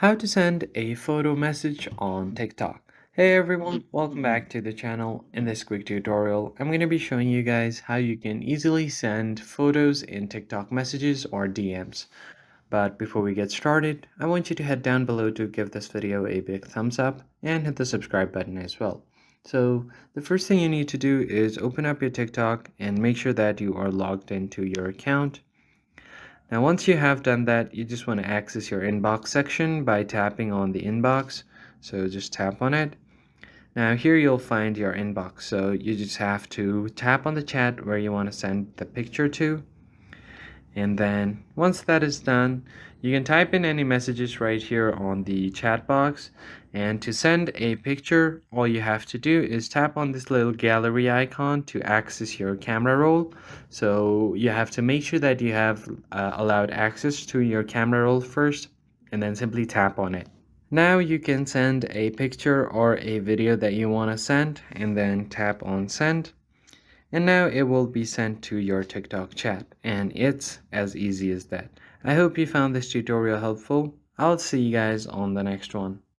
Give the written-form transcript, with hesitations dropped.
How to send a photo message on TikTok. Hey everyone, welcome back to the channel. In this quick tutorial, I'm going to be showing you guys how you can easily send photos in TikTok messages or DMs. But before we get started, I want you to head down below to give this video a big thumbs up and hit the subscribe button as well. So the first thing you need to do is open up your TikTok and make sure that you are logged into your account. Now, once you have done that, you just want to access your inbox section by tapping on the inbox. So just tap on it. Now, here you'll find your inbox. So you just have to tap on the chat where you want to send the picture to. And then once that is done, you can type in any messages right here on the chat box. And to send a picture, all you have to do is tap on this little gallery icon to access your camera roll. So you have to make sure that you have allowed access to your camera roll first, and then simply tap on it. Now you can send a picture or a video that you want to send, and then tap on send. And now it will be sent to your TikTok chat, and it's as easy as that. I hope you found this tutorial helpful. I'll see you guys on the next one.